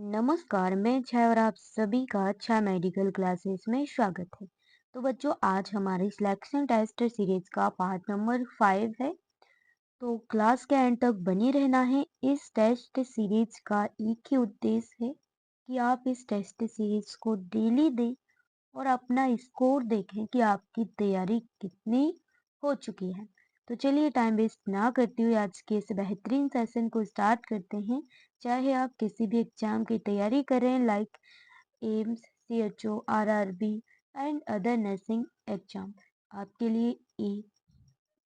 नमस्कार, मैं छाया और आप सभी का छाया मेडिकल क्लासेस में स्वागत है। तो बच्चों, आज हमारी सिलेक्शन टेस्ट सीरीज का पार्ट नंबर 5 है। तो क्लास के एंड तक बने रहना है। इस टेस्ट सीरीज का एक ही उद्देश्य है कि आप इस टेस्ट सीरीज को डेली दें और अपना स्कोर देखें कि आपकी तैयारी कितनी हो चुकी है। तो चलिए टाइम वेस्ट ना करते हुए आज के इस बेहतरीन सेशन को स्टार्ट करते हैं। चाहे आप किसी भी एग्जाम की तैयारी कर रहे हैं, like AIIMS, CHO, RRB and other nursing exam, आपके लिए ये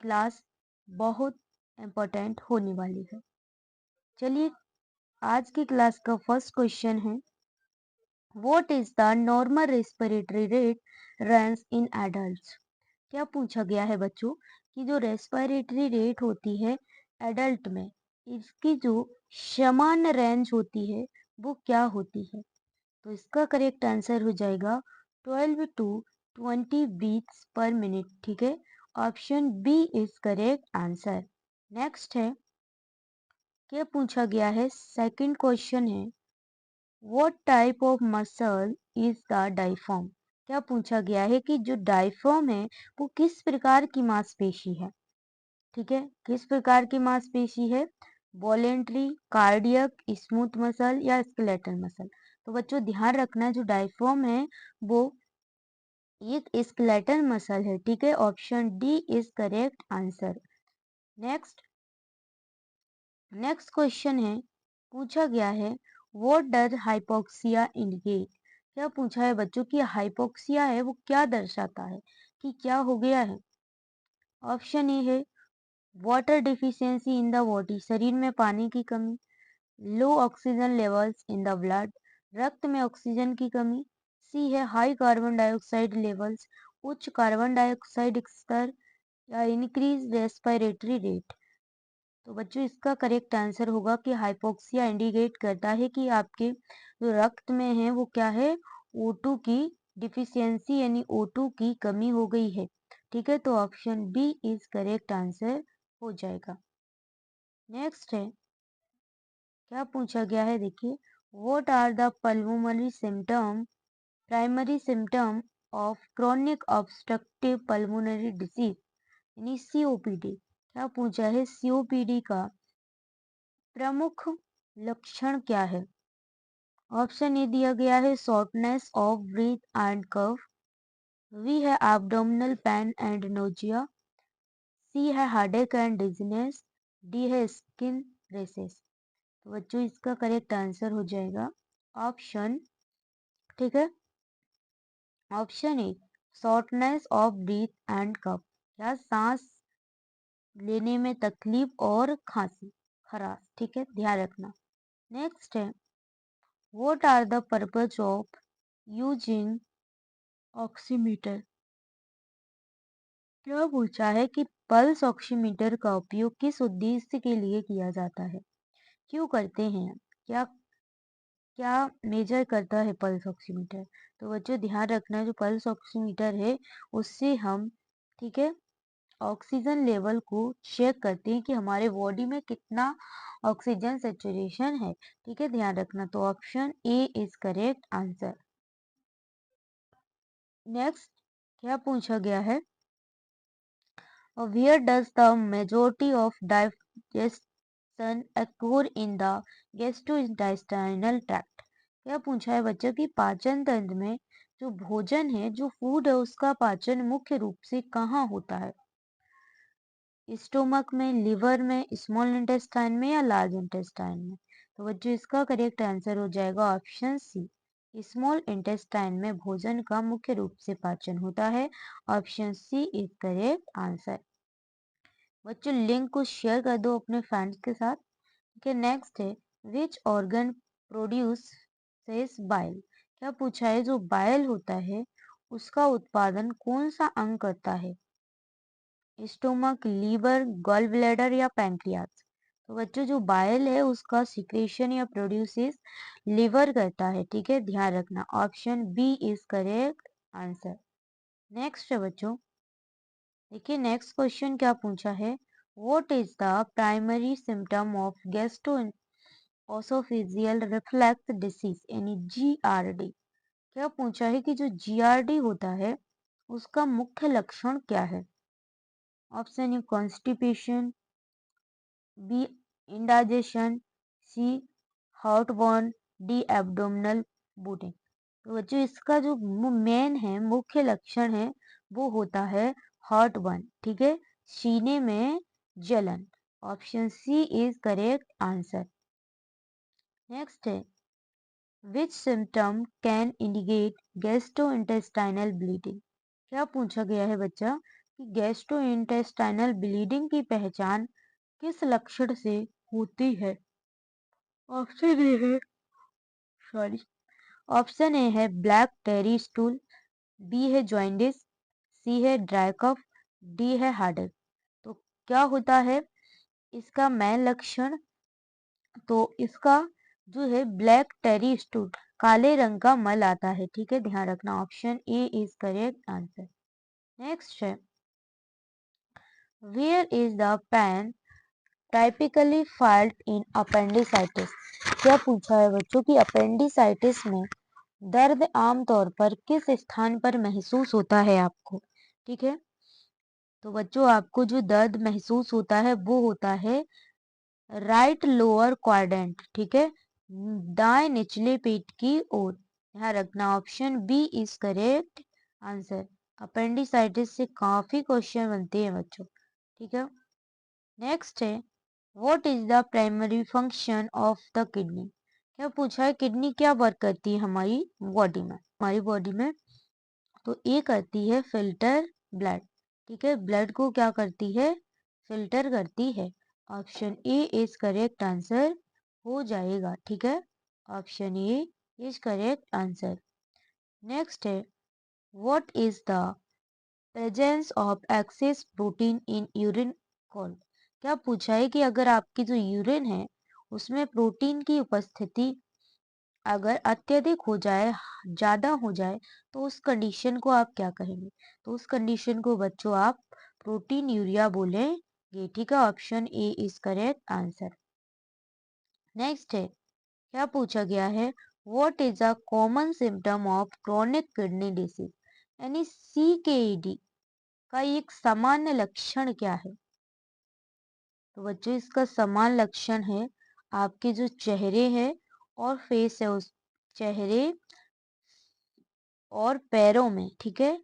क्लास बहुत इम्पोर्टेंट होने वाली है। चलिए, आज की क्लास का फर्स्ट क्वेश्चन है, what is the normal respiratory rate runs in adults. क्या पूछा गया है बच्चों कि जो रेस्पिरेटरी रेट होती है एडल्ट में, इसकी जो सामान्य रेंज होती है वो क्या होती है। तो इसका करेक्ट आंसर हो जाएगा 12 टू 20 बीट्स पर मिनट। ठीक है, option B is correct answer. Next है, क्या पूछा गया है, सेकंड क्वेश्चन है, what type of muscle is the diaphragm. क्या पूछा गया है कि जो डायफ्राम है वो किस प्रकार की मांसपेशी है। ठीक है, किस प्रकार की मांसपेशी है, वॉलेंट्री, कार्डियक, स्मूथ मसल या स्केलेटल मसल। तो बच्चों ध्यान रखना, जो डायफ्राम है वो एक स्केलेटल मसल है। ठीक है, option D is correct answer. Next next question है, पूछा गया है, व्हाट डज हाइपोक्सिया इंडिकेट। क्या पूछा है बच्चों कि हाइपोक्सिया है वो क्या दर्शाता है, कि क्या हो गया है। ऑप्शन ए है water deficiency in the body, शरीर में पानी की कमी। Low oxygen levels in the blood, रक्त में ऑक्सीजन की कमी। सी है हाई कार्बन डाइऑक्साइड लेवल्स, उच्च कार्बन डाइऑक्साइड स्तर। या इंक्रीज रेस्पिरेटरी रेट। तो बच्चों इसका करेक्ट आंसर होगा कि हाइपोक्सिया इंडिकेट करता है कि आपके जो रक्त में है वो क्या है, O2 की डिफिशियंसी यानी O2 की कमी हो गई है। ठीक है, तो option B is correct answer हो जाएगा। नेक्स्ट है, क्या पूछा गया है, देखिए, what are the pulmonary symptom primary symptom of chronic obstructive pulmonary disease यानी सीओपीडी। क्या पूछा है, सीओपीडी का प्रमुख लक्षण क्या है। ऑप्शन ए दिया गया है shortness of breath and cough. B है abdominal pain and nausea. C है हेडेक एंड डिजीनेस। डी है स्किन रेसेस। तो बच्चों इसका करेक्ट आंसर हो जाएगा ऑप्शन, ठीक है, option A shortness of breath and cough, या सांस लेने में तकलीफ और खांसी खराश। ठीक है, ध्यान रखना। नेक्स्ट है, what are the purpose of using oximeter. क्या पूछा है कि पल्स ऑक्सीमीटर का उपयोग किस उद्देश्य के लिए किया जाता है, क्यों करते हैं, क्या क्या मेजर करता है पल्स ऑक्सीमीटर। तो बच्चों ध्यान रखना, जो पल्स ऑक्सीमीटर है उससे हम, ठीक है, ऑक्सीजन लेवल को चेक करते हैं कि हमारे बॉडी में कितना ऑक्सीजन सेचुरेशन है। ठीक है, ध्यान रखना, तो option A is correct answer. Next क्या पूछा गया है, where does the majority of digestion occur in the gastrointestinal tract। क्या पूछा है बच्चों कि पाचन तंत्र में जो भोजन है, जो फूड है, उसका पाचन मुख्य रूप से कहाँ होता है। स्टोमक में, लिवर में, स्मॉल इंटेस्टाइन में या लार्ज इंटेस्टाइन में। तो बच्चों इसका करेक्ट आंसर हो जाएगा ऑप्शन सी, स्मॉल इंटेस्टाइन में भोजन का मुख्य रूप से पाचन होता है। Option C is correct answer. बच्चों लिंक को शेयर कर दो अपने फ्रेंड्स के साथ। ठीक है, नेक्स्ट है, विच ऑर्गन प्रोड्यूस बाइल। क्या पूछा है, जो बाइल होता है उसका उत्पादन कौन सा अंग करता है। स्टोमक, लीवर, गॉल ब्लैडर या पैंक्रियाज। तो बच्चों जो बाइल है उसका सिक्रेशन या प्रोड्यूसेस लीवर करता है। ठीक है, ध्यान रखना, option B is correct answer. Next है बच्चों, देखिए नेक्स्ट क्वेश्चन क्या पूछा है, what is the primary symptom of oesophageal reflux disease यानी जीआरडी। क्या पूछा है कि जो जीआरडी होता है उसका मुख्य लक्षण क्या है? Option A constipation, B indigestion, C heartburn, D abdominal bleeding. तो बच्चों इसका जो मेन है मुख्य लक्षण है वो होता है हार्टबर्न, ठीक है, सीने में जलन। Option C is correct answer. Next है which symptom can indicate gastrointestinal bleeding. क्या पूछा गया है बच्चा कि गैस्ट्रोइंटेस्टाइनल ब्लीडिंग की पहचान किस लक्षण से होती है? ऑप्शन ए है सॉरी ऑप्शन ए है ब्लैक टेरी स्टूल, बी है जॉइंडिस, सी है ड्राई कफ, डी है हार्डर। तो क्या होता है इसका मेन लक्षण? तो इसका जो है ब्लैक टेरी स्टूल, काले रंग का मल आता है, ठीक है, ध्यान रखना। Option A is correct answer. Next है where is the pain typically filed in appendicitis. क्या पूछा है बच्चों की अपेंडिसाइटिस में दर्द आमतौर पर किस स्थान पर महसूस होता है आपको? ठीक है, तो बच्चों आपको जो दर्द महसूस होता है वो होता है राइट लोअर क्वाड्रेंट, ठीक है, दाएं निचले पेट की ओर। यहाँ रखना। Option B is correct answer. Appendicitis से काफी क्वेश्चन बनते हैं बच्चों, ठीक है। नेक्स्ट है what is the primary function of the kidney. क्या पूछा है किडनी क्या वर्क करती है हमारी बॉडी में? तो ए करती है फिल्टर ब्लड, ठीक है, ब्लड को क्या करती है? फिल्टर करती है। Option A is correct answer हो जाएगा, ठीक है, option A is correct answer. Next है what is the presence of excess protein in urine called. क्या पूछा है कि अगर आपकी जो यूरिन है उसमें प्रोटीन की उपस्थिति अगर अत्यधिक हो जाए, ज्यादा हो जाए, तो उस कंडीशन को आप क्या कहेंगे? तो उस कंडीशन को बच्चों आप प्रोटीन यूरिया बोलेंगे, ठीक है, option A is correct answer. Next है क्या पूछा गया है what is a common symptom of chronic kidney disease, यानी सीकेडी का एक सामान्य लक्षण क्या है? तो बच्चों इसका समान लक्षण है आपके जो चेहरे है और फेस है उस चेहरे और पैरों में, ठीक है,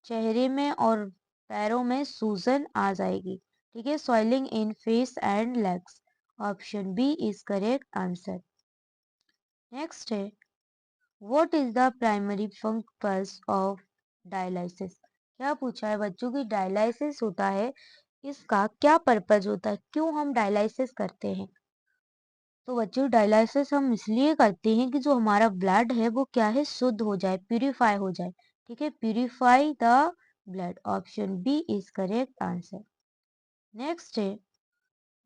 चेहरे में और पैरों में सूजन आ जाएगी, ठीक है, swelling in face and legs. Option B is correct answer. Next है what is the primary purpose of dialysis. क्या पूछा है बच्चों की डायलिसिस होता है इसका क्या पर्पज होता है, क्यों हम डायलिसिस करते हैं? तो बच्चों डायलिसिस हम इसलिए करते हैं कि जो हमारा ब्लड है वो क्या है, शुद्ध हो जाए, प्यूरिफाई हो जाए, ठीक है, purify the blood. Option B is correct answer. Next है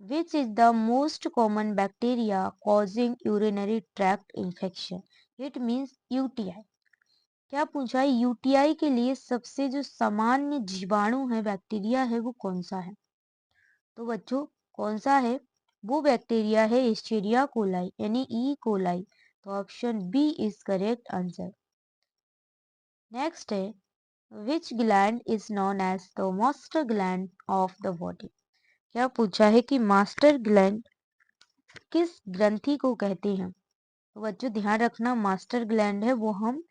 which is the most common bacteria causing urinary tract infection, it means UTI. क्या पूछा है यूटीआई के लिए सबसे जो सामान्य जीवाणु है, बैक्टीरिया है, वो कौन सा है? तो बच्चों कौन सा है? वो बैक्टीरिया है एस्चेरिया कोलाई यानी ई कोलाई। तो option B is correct answer. Next है which gland is known as the master gland of the body. क्या पूछा है कि मास्टर ग्लैंड किस ग्रंथि को कहते हैं? तो बच्चों ध्यान रखना मास्टर ग्लैंड है वो हम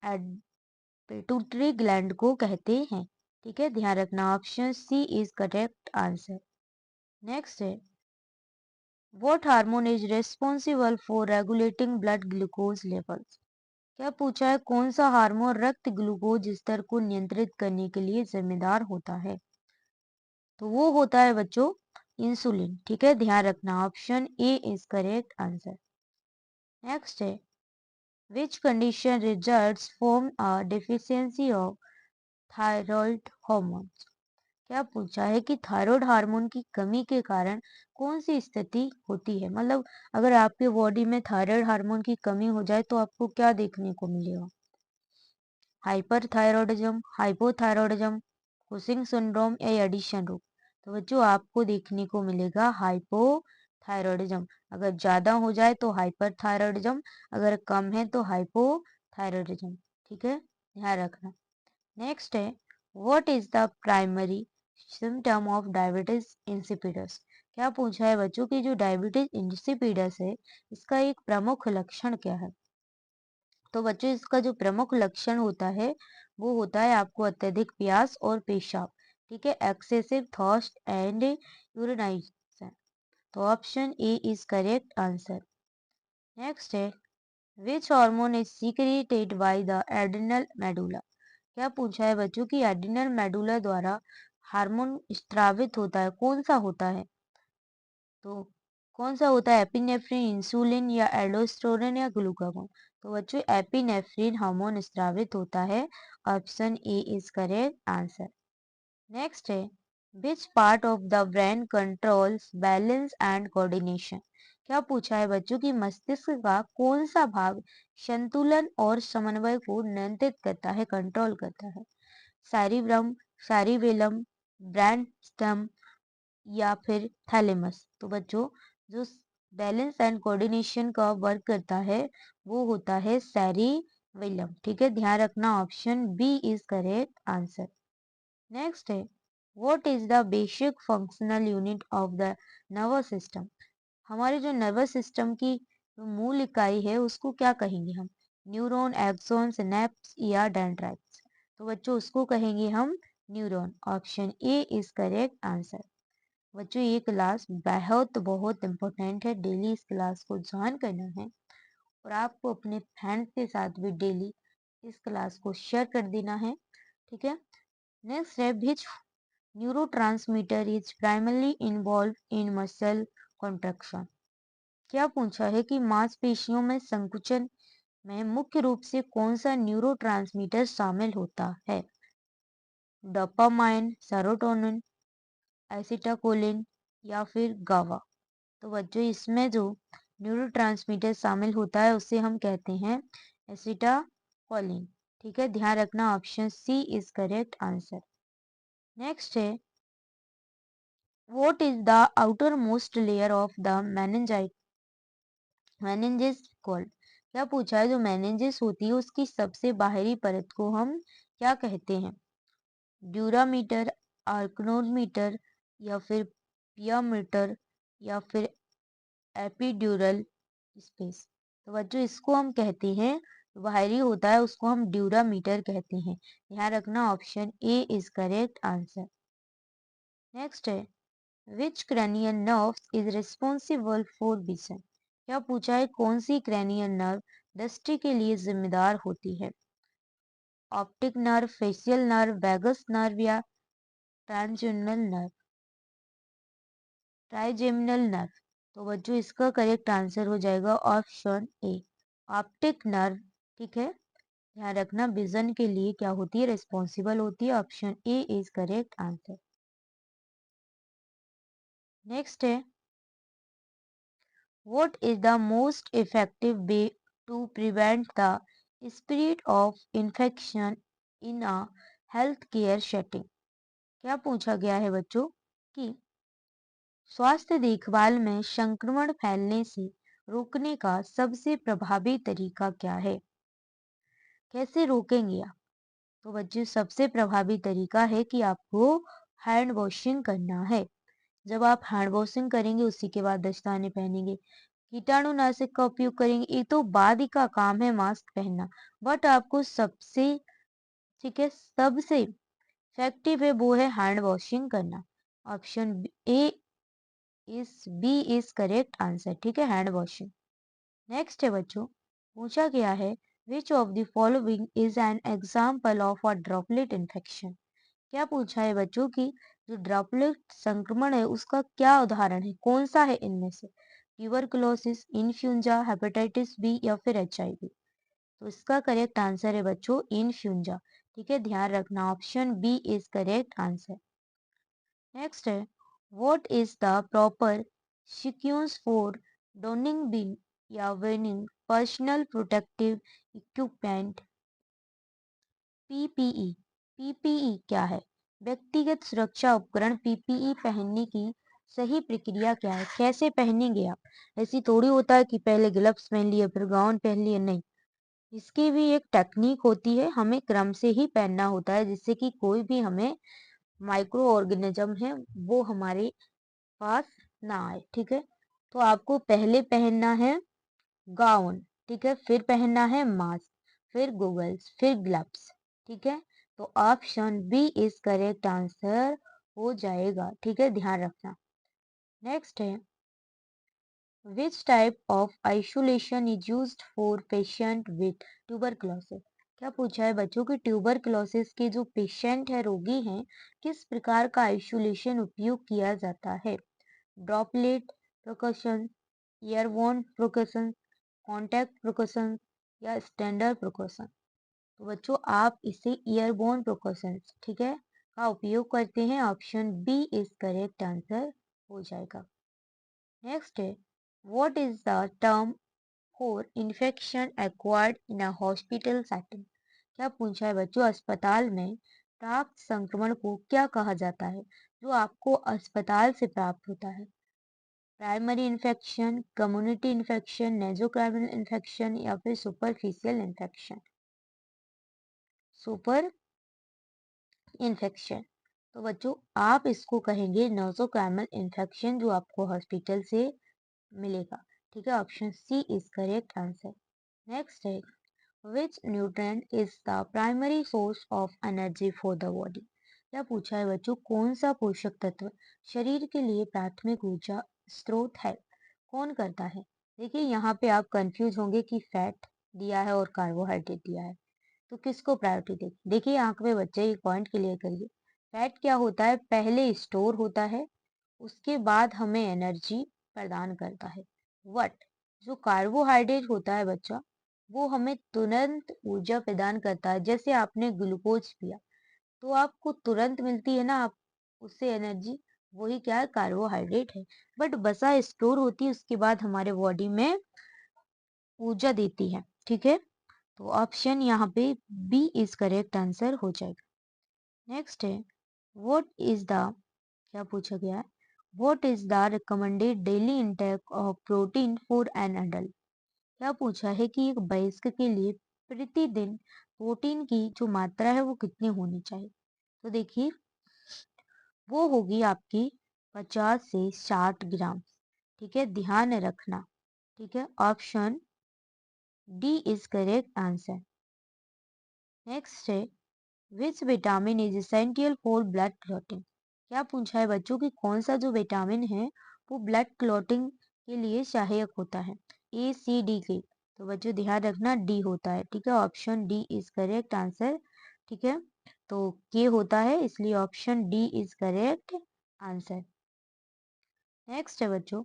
पिट्यूटरी ग्लैंड को कहते हैं, ठीक है, ध्यान रखना। Option C is correct answer. Next है what hormone is responsible for regulating blood glucose levels. क्या पूछा है कौन सा हार्मोन रक्त ग्लूकोज स्तर को नियंत्रित करने के लिए जिम्मेदार होता है? तो वो होता है बच्चों इंसुलिन, ठीक है, ध्यान रखना। Option A is correct answer. Next है which condition results from a deficiency of thyroid hormones. क्या पूछा है कि थायराइड हार्मोन की कमी के कारण कौन सी स्थिति होती है, मतलब अगर आपके बॉडी में थायराइड हार्मोन की कमी हो जाए तो आपको क्या देखने को मिलेगा? हाइपरथायरॉयडिज्म, हाइपोथायरॉयडिज्म, कुशिंग सिंड्रोम या एडिशन रोग। तो बच्चों आपको देखने को मिलेगा हाइपोथायरॉयडिज्म, थायरॉयडिज्म। अगर ज्यादा हो जाए तो हाइपरथायरॉयडिज्म, अगर कम है तो हाइपोथायरॉयडिज्म। ठीक है, ध्यान रखना। नेक्स्ट है, what is the primary symptom of diabetes insipidus. क्या पूछा है बच्चों की जो डायबिटीज इंसिपिडस है इसका एक प्रमुख लक्षण क्या है। तो बच्चों इसका जो प्रमुख लक्षण होता है वो होता है आपको अत्यधिक प्यास और पेशाब। ठीक है, एक्सेसिव थर्स्ट एंड यूरिनाइजेशन। तो option A is correct answer. Next है, which hormone is secreted by the adrenal medulla. क्या पूछा है बच्चों की एड्रिनल मेडुला द्वारा हार्मोन स्रावित होता है, कौन सा होता है। तो कौन सा होता है, एपिनेफ्रिन, इंसुलिन या एल्डोस्टेरोन या ग्लूकागोन। तो बच्चों एपिनेफ्रिन हार्मोन स्रावित होता है। Option A is correct answer. Next है, which part of the brain controls balance and coordination. क्या पूछा है बच्चों की मस्तिष्क का कौन सा भाग संतुलन और समन्वय को नियंत्रित करता है, कंट्रोल करता है। सैरिब्रम, सैरिबेलम, ब्रेन स्टेम या फिर थैलेमस। तो बच्चों जो बैलेंस एंड कोऑर्डिनेशन का वर्क करता है वो होता है सैरिबेलम। ठीक है, ध्यान रखना, option B is correct answer. Next है, what is the basic functional unit of the nervous system. हमारे जो नर्वस सिस्टम की जो मूल इकाई है उसको क्या कहेंगे हम, न्यूरॉन, एक्सॉन, सिनेप्स या डेंड्राइट्स। तो बच्चों उसको कहेंगे हम neuron. Option A is correct answer. बच्चों ये क्लास बहुत बहुत इम्पोर्टेंट है, डेली इस क्लास को ज्वाइन करना है और आपको अपने फ्रेंड्स के साथ भी डेली इस क्लास को शेयर कर देना है। ठीक है, नेक्स्ट है, which neurotransmitter is primarily involve in muscle contraction. क्या पूछा है कि मांसपेशियों में संकुचन में मुख्य रूप से कौन सा न्यूरोट्रांसमीटर शामिल होता है। डोपामाइन, सेरोटोनिन, एसिटाकोलिन या फिर गावा। तो बच्चों इसमें जो न्यूरोट्रांसमीटर शामिल होता है उसे हम कहते हैं एसिटाकोलिन। ठीक है, ध्यान रखना, option C is correct answer. Next है, what is the outermost layer of the meninges called. क्या पूछा है जो मेनिंजेस होती है उसकी सबसे बाहरी परत को हम क्या कहते हैं। ड्यूरामीटर, आर्कनोमीटर या फिर पियामीटर या फिर एपिड्यूरल स्पेस। तो बच्चों इसको हम कहते हैं, बाहरी होता है उसको हम ड्यूरामीटर कहते हैं। ध्यान रखना, option A is correct answer. Next है, विच cranial nerve is responsible for vision. क्या पूछा है कौन सी cranial नर्व दृष्टि के लिए जिम्मेदार होती है। Optic nerve, facial nerve, vagus nerve या ट्रांसजेमिनल नर्व, ट्राइजेमिनल नर्व। तो बच्चों इसका करेक्ट आंसर हो जाएगा ऑप्शन ए, ऑप्टिक नर्व। ठीक है, ध्यान रखना, विजन के लिए क्या होती है, रिस्पॉन्सिबल होती है। Option A is correct answer. Next है, what is the most effective way to prevent the spread of infection in a healthcare setting। क्या पूछा गया है बच्चों कि स्वास्थ्य देखभाल में संक्रमण फैलने से रोकने का सबसे प्रभावी तरीका क्या है, कैसे रोकेंगे आप। तो बच्चों सबसे प्रभावी तरीका है कि आपको हैंड वॉशिंग करना है। जब आप हैंड वॉशिंग करेंगे उसी के बाद दस्ताने पहनेंगे, कीटाणुनाशक का उपयोग करेंगे, ये तो बाद ही का काम है मास्क पहनना। बट आपको सबसे, ठीक है, सबसे इफेक्टिव है वो है हैंड वॉशिंग करना। Option A is B is correct answer. ठीक है, हैंड वॉशिंग। नेक्स्ट है बच्चों, पूछा गया है which of the following is an example of a droplet infection. क्या पूछा है बच्चों की जो ड्रॉपलेट संक्रमण है उसका क्या उदाहरण है, कौन सा है इनमें से। ट्यूबरकुलोसिस, इन्फ्लुएंजा, हेपेटाइटिस बी या फिर एचआईवी। तो इसका करेक्ट आंसर है बच्चों इन्फ्लुएंजा। ठीक है, ध्यान रखना, option B is correct answer. Next है, what is the proper sequence for donning bin या weaning personal protective equipment PPE. PPE क्या है, व्यक्तिगत सुरक्षा उपकरण। पीपीई पहनने की सही प्रक्रिया क्या है, कैसे पहनेंगे आप? ऐसी थोड़ी होता है कि पहले ग्लव्स पहन लिए फिर गाउन पहन लिए, नहीं। इसकी भी एक टेक्निक होती है, हमें क्रम से ही पहनना होता है जिससे कि कोई भी हमें माइक्रो ऑर्गेनिज्म है वो हमारे पास ना आए, ठीक है। तो आपको पहले पहनना है गाउन, ठीक है, फिर पहनना है मास्क, फिर गॉगल्स, फिर ग्लव्स, ठीक है। तो option B is correct answer हो जाएगा, ठीक है, ध्यान रखना। नेक्स्ट है, which type of isolation is used for patient with tuberculosis? क्या पूछा है बच्चों की ट्यूबरक्लोसिस के जो पेशेंट है, रोगी हैं, किस प्रकार का आइसोलेशन उपयोग किया जाता है? Droplet precaution, airborne precaution, contact precaution या स्टैंडर्ड प्रिकॉशन? तो बच्चों आप इसे एयरबोर्न प्रिकॉशंस, ठीक है, का उपयोग करते हैं। Option B is correct answer हो जाएगा। नेक्स्ट है, what is the term for infection acquired in a hospital setting? क्या पूछा है बच्चों, अस्पताल में प्राप्त संक्रमण को क्या कहा जाता है जो आपको अस्पताल से प्राप्त होता है? Primary infection, community infection, nosocomial infection या फिर सुपरफिशियल इन्फेक्शन? Super infection. तो बच्चों आप इसको कहेंगे नोसोकोमियल इन्फेक्शन जो आपको हॉस्पिटल से मिलेगा, ठीक है। Option C is correct answer. Next है, which nutrient is the primary source of energy for the body? क्या पूछा है बच्चों, कौन सा पोषक तत्व शरीर के लिए प्राथमिक ऊर्जा स्रोत है? कौन करता है? देखिए यहाँ पे आप कंफ्यूज होंगे कि फैट दिया है और कार्बोहाइड्रेट दिया है, तो किसको प्रायोरिटी दें? देखिए आंख में बच्चे एक पॉइंट क्लियर करिए। फैट क्या होता है, पहले स्टोर होता है, उसके बाद हमें एनर्जी प्रदान करता है। वट जो कार्बोहाइड्रेट होता है बच्चा, वो हमें तुरंत ऊर्जा प्रदान करता है। जैसे आपने ग्लूकोज पिया तो आपको तुरंत मिलती है ना, आप उससे एनर्जी, वही क्या है, कार्बोहाइड्रेट है। बट बसा स्टोर होती है, उसके बाद हमारे बॉडी में ऊर्जा देती है, ठीक है। तो ऑप्शन यहाँ पे बी इज करेक्ट आंसर हो जाएगा। नेक्स्ट है, व्हाट इज द, क्या पूछा गया है, what is the recommended daily intake of protein for an adult? क्या पूछा है कि एक वयस्क के लिए प्रतिदिन प्रोटीन की जो मात्रा है वो कितनी होनी चाहिए? तो देखिए वो होगी आपकी 50 से 60 ग्राम, ठीक है, ध्यान रखना, ठीक है। Option D is correct answer. Next है, which vitamin is essential for blood clotting? क्या पूछा है बच्चों कि कौन सा जो विटामिन है वो ब्लड क्लॉटिंग के लिए सहायक होता है? ए सी डी के? तो बच्चों ध्यान रखना डी होता है, ठीक है। Option D is correct answer, ठीक है। तो के होता है इसलिए option D is correct answer. Next है बच्चों,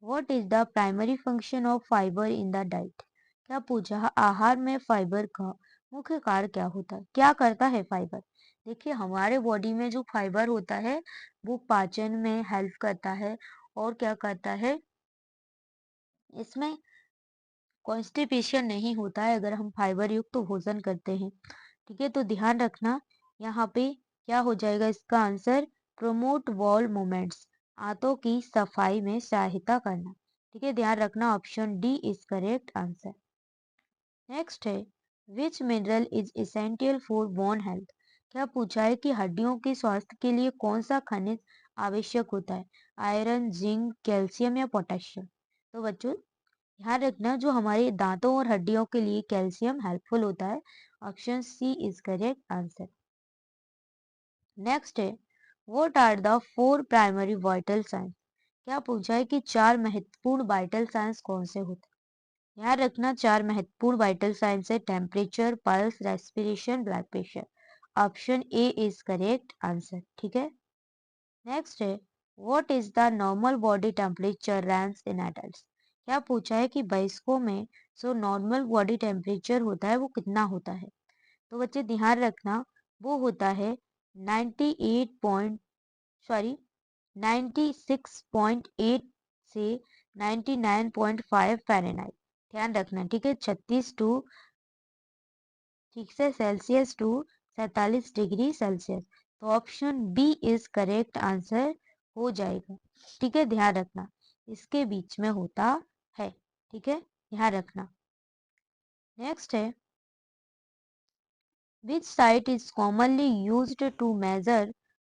what is the primary function of fibre in the diet? क्या पूछा है, आहार में फाइबर का मुख्य कार्य क्या होता है? क्या करता है फाइबर? देखिए हमारे बॉडी में जो फाइबर होता है वो पाचन में हेल्प करता है, और क्या करता है, इसमें कॉन्स्टिपेशन नहीं होता है अगर हम फाइबर युक्त तो भोजन करते हैं, ठीक है। तो ध्यान रखना यहाँ पे क्या हो जाएगा इसका आंसर, प्रोमोट बॉल मूवमेंट्स, आंतों की सफाई में सहायता करना, ठीक है, ध्यान रखना। Option D is correct answer. Next है, which mineral is essential for bone health? क्या पूछा है कि हड्डियों के स्वास्थ्य के लिए कौन सा खनिज आवश्यक होता है? आयरन, जिंक, कैल्शियम या पोटेशियम? तो बच्चों ध्यान रखना जो हमारे दांतों और हड्डियों के लिए कैल्शियम हेल्पफुल होता है। Option C is correct answer. Next है, what are the four primary vital signs? क्या पूछा है कि चार महत्वपूर्ण वाइटल साइंस कौन से होते हैं? ध्यान रखना चार महत्वपूर्ण वाइटल साइंस है, temperature, pulse, respiration, blood pressure. Option A is correct answer, ठीक है। नेक्स्ट है, what is the normal body temperature range in adults? क्या पूछा है कि वयस्कों में जो नॉर्मल बॉडी टेम्परेचर होता है वो कितना होता है? तो बच्चे ध्यान रखना वो होता है 98 पॉइंट, सॉरी 96.8 से 99.5 फ़ारेनहाइट। ध्यान रखना, ठीक है, 36 टू, ठीक से, सेल्सियस टू 47 डिग्री सेल्सियस। तो option B is correct answer हो जाएगा। ठीक है, ध्यान रखना, इसके बीच में होता है। ठीक है, ध्यान रखना। नेक्स्ट है, which site is commonly used to measure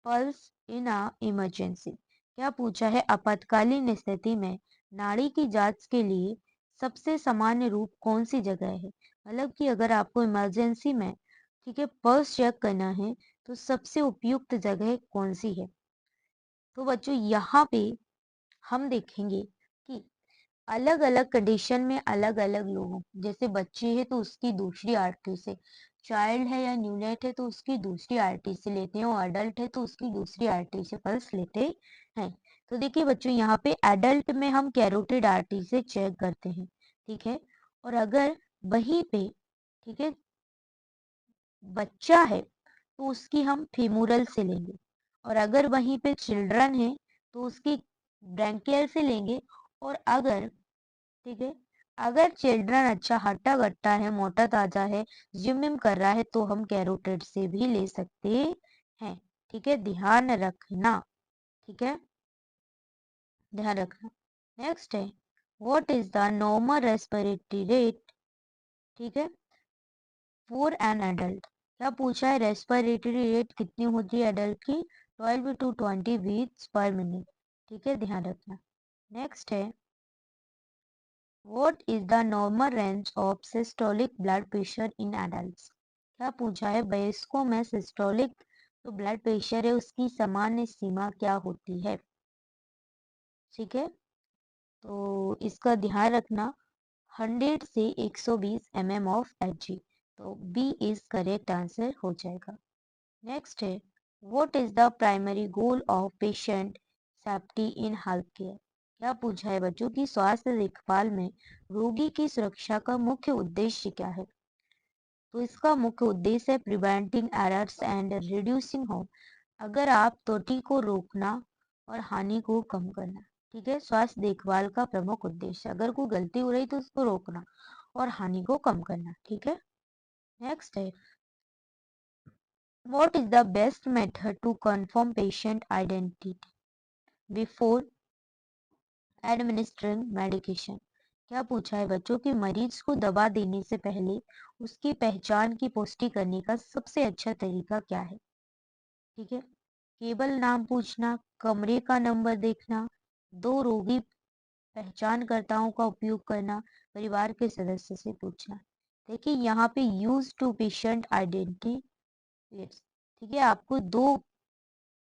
pulse in a emergency? क्या पूछा है, आपातकालीन स्थिति में नाड़ी की जांच के लिए सबसे सामान्य रूप कौन सी जगह है? मतलब कि अगर आपको इमरजेंसी में, ठीक है, पल्स चेक करना है तो सबसे उपयुक्त जगह कौन सी है? तो बच्चों यहाँ पे हम देखेंगे कि अलग अलग कंडीशन में अलग अलग लोगों, जैसे बच्चे है तो उसकी दूसरी आरटी से, चाइल्ड है या न्यूनेट है तो उसकी दूसरी आरटी से लेते हैं, और अडल्ट है तो उसकी दूसरी आरटी से पल्स लेते हैं। तो देखिए बच्चों, यहाँ पे एडल्ट में हम कैरोटिड आरटी से चेक करते हैं। ठीक है, और अगर वहीं पे, ठीक है, बच्चा है तो उसकी हम फीमोरल से लेंगे, और अगर वहीं पे चिल्ड्रन है तो उसकी ब्रैंकियल से लेंगे, और अगर, ठीक है, अगर चिल्ड्रन अच्छा हट्टा कट्टा है, मोटा ताजा है, जिम विम कर रहा है, तो हम कैरोटिड से भी ले सकते हैं। ठीक है, ध्यान रखना। ठीक है, ध्यान रखना। नेक्स्ट है, what is the normal respiratory rate, ठीक है, फॉर एन एडल्ट? क्या पूछा है, रेस्पिरेटरी रेट कितनी होती है एडल्ट की? 12 to 20 बीट्स पर मिनट। ठीक है, ध्यान रखना। नेक्स्ट है, What is the normal range of systolic blood pressure in adults? क्या पूछा है, वयस्कों में सिस्टोलिक जो ब्लड प्रेशर है उसकी सामान्य सीमा क्या होती है? ठीक है, तो इसका ध्यान रखना, 100 से 120 mm ऑफ Hg। तो बी इज करेक्ट आंसर हो जाएगा। नेक्स्ट है, what is the primary goal of patient safety in health care? क्या पूछा है बच्चों की स्वास्थ्य देखभाल में रोगी की सुरक्षा का मुख्य उद्देश्य क्या है? तो इसका मुख्य उद्देश्य है preventing errors and reducing harm. अगर आप त्रुटि को रोकना और हानि को कम करना। ठीक है, स्वास्थ्य देखभाल का प्रमुख उद्देश्य, अगर कोई गलती हो रही तो उसको रोकना और हानि को कम करना। ठीक है, नेक्स्ट है, what is the best method to confirm patient identity before administering medication? क्या पूछा है बच्चों की मरीज को दवा देने से पहले उसकी पहचान की पुष्टि करने का सबसे अच्छा तरीका क्या है? ठीक है, केवल नाम पूछना, कमरे का नंबर देखना, दो रोगी पहचानकर्ताओं का उपयोग करना, परिवार के सदस्य से पूछना। देखिए यहाँ पे यूज टू पेशेंट आइडेंटिटी, ठीक है, आपको दो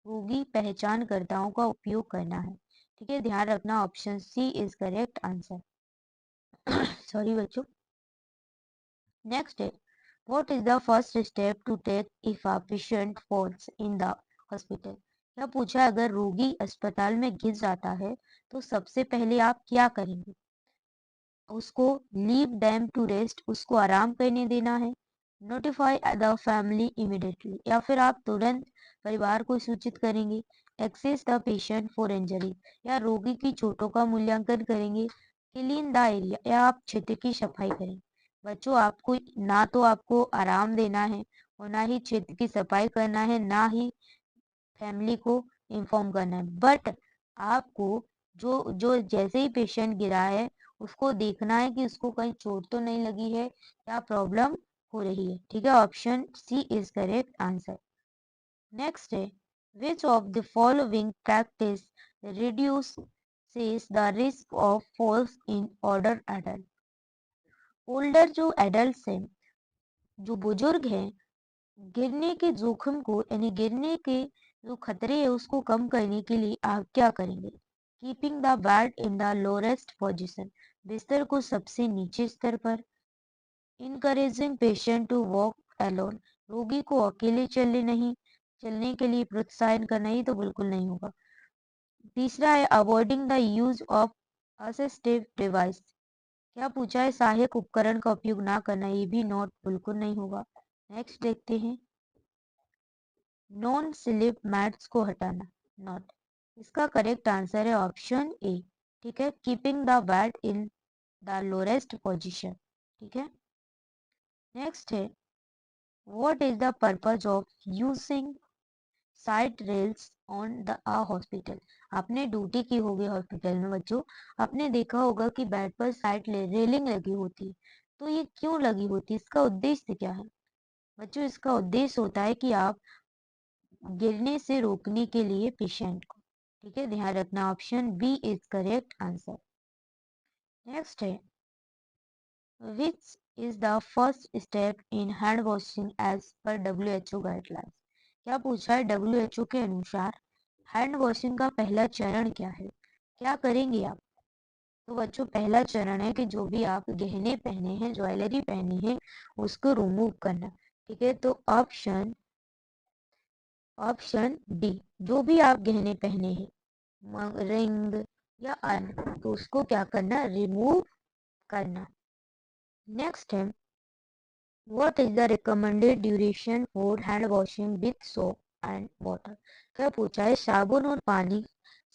रोगी पहचानकर्ताओं का उपयोग करना है। ठीक है, ध्यान रखना, option C is correct answer. Sorry बच्चों। नेक्स्ट है, what is the first step to take if a patient falls in the hospital? क्या पूछा है, अगर रोगी अस्पताल में गिर जाता है तो सबसे पहले आप क्या करेंगे? उसको लीव देम टू रेस्ट, उसको आराम करने देना है, नोटिफाई द फैमिली इमिडिएटली, या फिर आप तुरंत परिवार को सूचित करेंगे, assess the patient for injury, या रोगी की चोटों का मूल्यांकन करेंगे, क्लीन द एरिया, या आप क्षेत्र की सफाई करेंगे। बच्चों आपको ना तो आपको आराम देना है और ना ही क्षेत्र की सफाई करना है, ना ही फैमिली को इन्फॉर्म करना है, बट आपको जो जो जैसे ही पेशेंट गिरा है उसको देखना है कि उसको कहीं चोट तो नहीं लगी है, क्या प्रॉब्लम हो रही है। ठीक है, option C is correct answer. Next है, which of the following practice reduces the risk of falls in older adult? Older जो एडल्ट हैं, जो बुजुर्ग हैं, गिरने के जोखिम को, यानी गिरने के जो खतरे है उसको कम करने के लिए आप क्या करेंगे? Keeping the bed in the lowest position, बिस्तर को सबसे नीचे स्तर पर, encouraging patient to walk alone, रोगी को अकेले चलने के लिए प्रोत्साहन करना, ही तो बिल्कुल नहीं होगा। तीसरा है avoiding the use of assistive device, क्या पूछा है, सहायक उपकरण का उपयोग ना करना, ये भी नॉट, बिल्कुल नहीं होगा। नेक्स्ट देखते हैं, नॉन स्लिप मैट्स को हटाना, नॉट। इसका करेक्ट आंसर है ऑप्शन ए। ठीक है, keeping the bed in the lowest position. ठीक है, नेक्स्ट है, what is the purpose of using side rails on the hospital. आपने ड्यूटी की होगी हॉस्पिटल में बच्चों, आपने देखा होगा कि बेड पर साइड रेलिंग लगी होती है। तो ये क्यों लगी होती है, इसका उद्देश्य क्या है? बच्चों इसका उद्देश्य होता है कि आप गिरने से रोकने के लिए पेशेंट को। ठीक है, ध्यान रखना, option B is correct answer. Next है, which is the first step in hand washing as per WHO guidelines. क्या पूछा है, WHO के अनुसार हैंड वॉशिंग का पहला चरण क्या है? क्या करेंगे आप? तो बच्चों पहला चरण है कि जो भी आप गहने पहने हैं, ज्वेलरी पहनी है, उसको रिमूव करना। ठीक है, तो ऑप्शन डी, जो भी आप गहने पहने हैं, रिंग या अन्य, तो उसको क्या करना, रिमूव करना। नेक्स्ट है, what is the recommended duration for hand washing with soap and water. क्या पूछा है, साबुन और पानी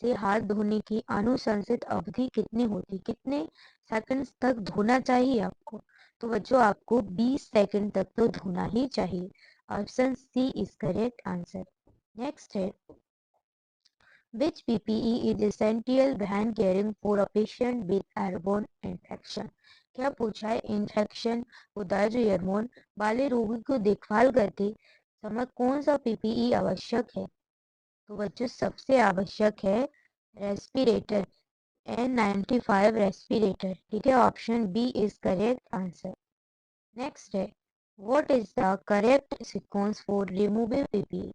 से हाथ धोने की अनुशंसित अवधि कितनी होती, कितने सेकंड्स तक धोना चाहिए आपको? तो बच्चों आपको 20 सेकंड तक तो धोना ही चाहिए। Option C is correct answer. Next है, which PPE is essential when caring for a patient with airborne infection। क्या पूछा है, इन्फेक्शन होता है जो एयरबोर्न वाले रोगी को देखभाल करते समय कौन सा पीपीई आवश्यक है? तो बच्चों सबसे आवश्यक है रेस्पिरेटर, N95 रेस्पिरेटर। ठीक है, option B is correct answer. Next है, what is the correct sequence for removing PPE.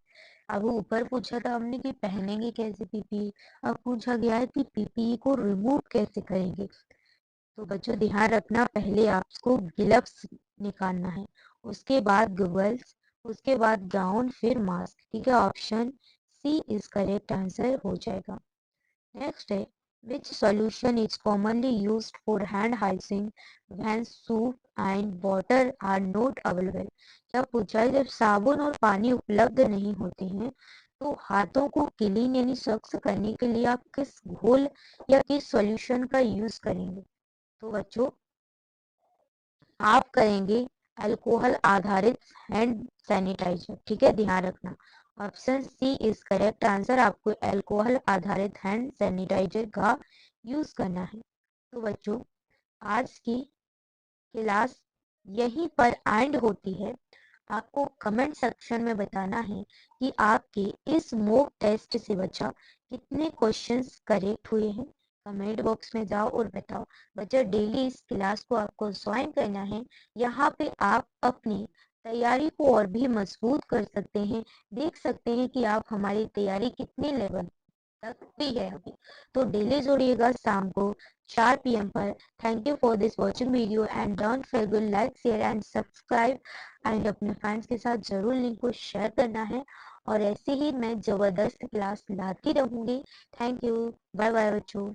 अब ऊपर पूछा था हमने कि पहनेंगे कैसे पीपीई, अब पूछा गया है कि पीपीई को रिमूव कैसे करेंगे। तो बच्चों ध्यान रखना, पहले आपको ग्लव्स निकालना है, उसके बाद गॉगल्स, उसके बाद गाउन, फिर मास्क। ठीक है, option C is correct answer हो जाएगा। नेक्स्ट है, which solution is commonly used for hand hygiene when soap and water are not available। क्या पूछा है, जब साबुन और पानी उपलब्ध नहीं होते हैं तो हाथों को क्लीन यानी स्वच्छ करने के लिए आप किस घोल या किस सॉल्यूशन का यूज करेंगे? तो बच्चों आप करेंगे अल्कोहल आधारित हैंड सैनिटाइजर। ठीक है, ध्यान रखना, option C is correct answer. आपको अल्कोहल आधारित हैंड सैनिटाइजर का यूज करना है। तो बच्चों आज की क्लास यहीं पर एंड होती है। आपको कमेंट सेक्शन में बताना है कि आपके इस मॉक टेस्ट से बच्चा कितने क्वेश्चंस करेक्ट हुए हैं। कमेंट बॉक्स में जाओ और बताओ। बच्चा डेली इस क्लास को आपको ज्वाइन करना है। यहाँ पे आप अपनी तैयारी को और भी मजबूत कर सकते हैं, देख सकते हैं कि आप हमारी तैयारी कितने लेवल तक भी है अभी। तो डेली जोड़िएगा शाम को 4 PM पर। Thank you for this watching video and don't forget like share and subscribe and अपने फ्रेंड्स के साथ जरूर लिंक को शेयर करना है। और ऐसे ही मैं जबरदस्त क्लास लाती रहूंगी। थैंक यू, बाय बाय बच्चों।